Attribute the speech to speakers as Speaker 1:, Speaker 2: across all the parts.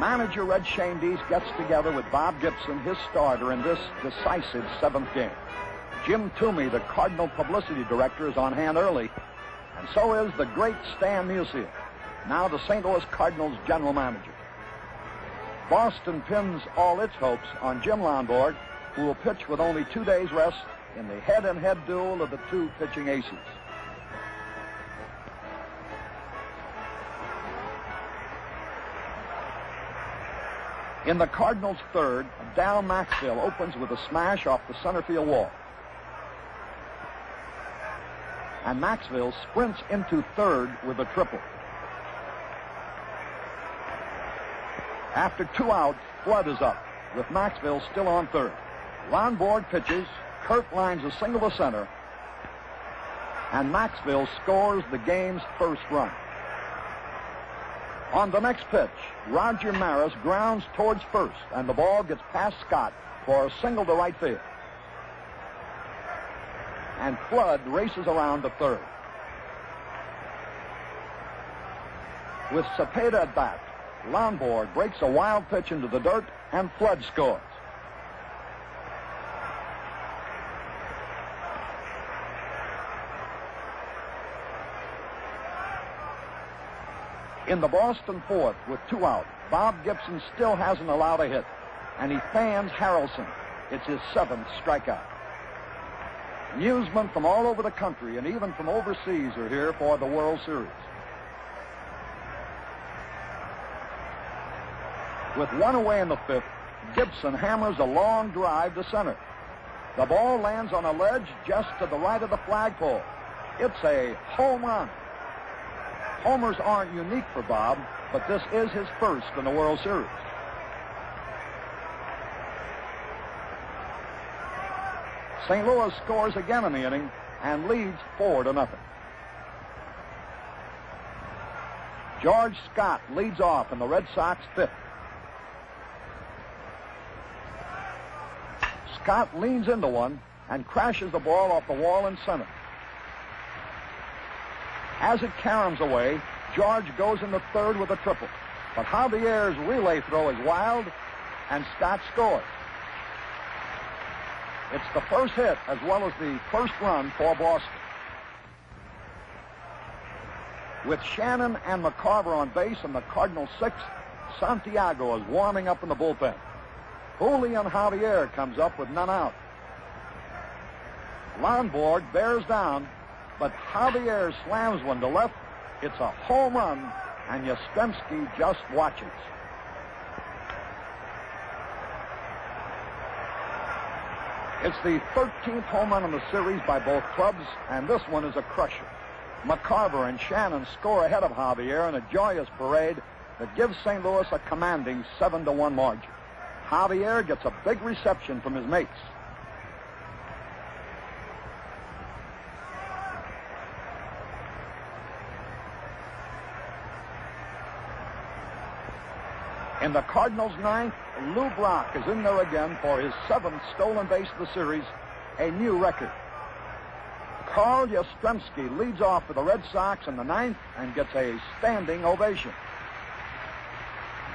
Speaker 1: Manager Red Shandies gets together with Bob Gibson, his starter, in this decisive 7th game. Jim Toomey, the Cardinal publicity director, is on hand early, and so is the great Stan Musial, now the St. Louis Cardinals general manager. Boston pins all its hopes on Jim Lonborg, who will pitch with only 2 days' rest in the head-and-head duel of the two pitching aces. In the Cardinals' third, Dal Maxvill opens with a smash off the center field wall. And Maxvill sprints into third with a triple. After 2 outs, Flood is up, with Maxvill still on third. Lonborg pitches, Curt lines a single to center, and Maxvill scores the game's first run. On the next pitch, Roger Maris grounds towards first, and the ball gets past Scott for a single to right field. And Flood races around to third. With Cepeda at bat, Lonborg breaks a wild pitch into the dirt, and Flood scores. In the Boston fourth, with 2 out, Bob Gibson still hasn't allowed a hit, and he fans Harrelson. It's his 7th strikeout. Newsmen from all over the country and even from overseas are here for the World Series. With 1 away in the 5th, Gibson hammers a long drive to center. The ball lands on a ledge just to the right of the flagpole. It's a home run. Homers aren't unique for Bob, but this is his first in the World Series. St. Louis scores again in the inning and leads 4-0. George Scott leads off in the Red Sox 5th. Scott leans into one and crashes the ball off the wall in center. As it caroms away, George goes into third with a triple. But Javier's relay throw is wild, and Scott scores. It's the first hit as well as the first run for Boston. With Shannon and McCarver on base in the Cardinals' 6th, Santiago is warming up in the bullpen. Julian Javier comes up with none out. Lonborg bears down, but Javier slams one to left. It's a home run, and Yastrzemski just watches. It's the 13th home run in the series by both clubs, and this one is a crusher. McCarver and Shannon score ahead of Javier in a joyous parade that gives St. Louis a commanding 7-1 margin. Javier gets a big reception from his mates. In the Cardinals' 9th, Lou Brock is in there again for his 7th stolen base of the series, a new record. Carl Yastrzemski leads off for the Red Sox in the 9th and gets a standing ovation.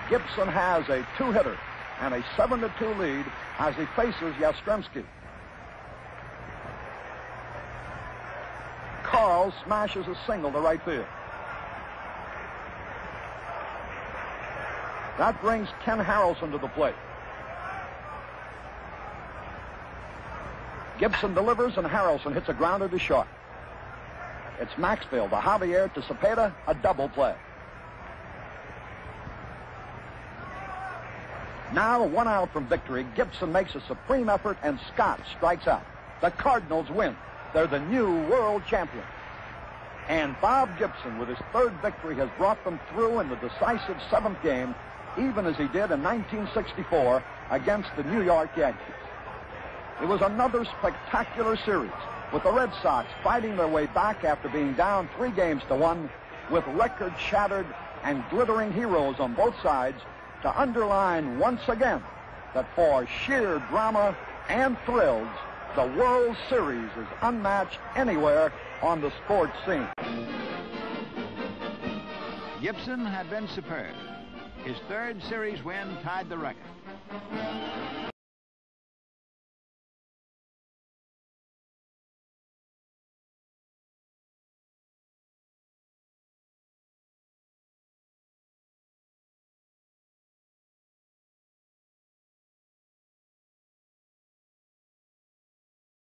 Speaker 1: Gibson has a 2-hitter and a 7-2 lead as he faces Yastrzemski. Carl smashes a single to right field. That brings Ken Harrelson to the plate. Gibson delivers, and Harrelson hits a grounder to short. It's Maxvill to Javier to Cepeda, a double play. Now, 1 out from victory, Gibson makes a supreme effort, and Scott strikes out. The Cardinals win. They're the new world champions. And Bob Gibson, with his 3rd victory, has brought them through in the decisive 7th game, even as he did in 1964 against the New York Yankees. It was another spectacular series, with the Red Sox fighting their way back after being down 3-1, with records shattered and glittering heroes on both sides to underline once again that for sheer drama and thrills, the World Series is unmatched anywhere on the sports scene.
Speaker 2: Gibson had been superb. His third series win tied the record.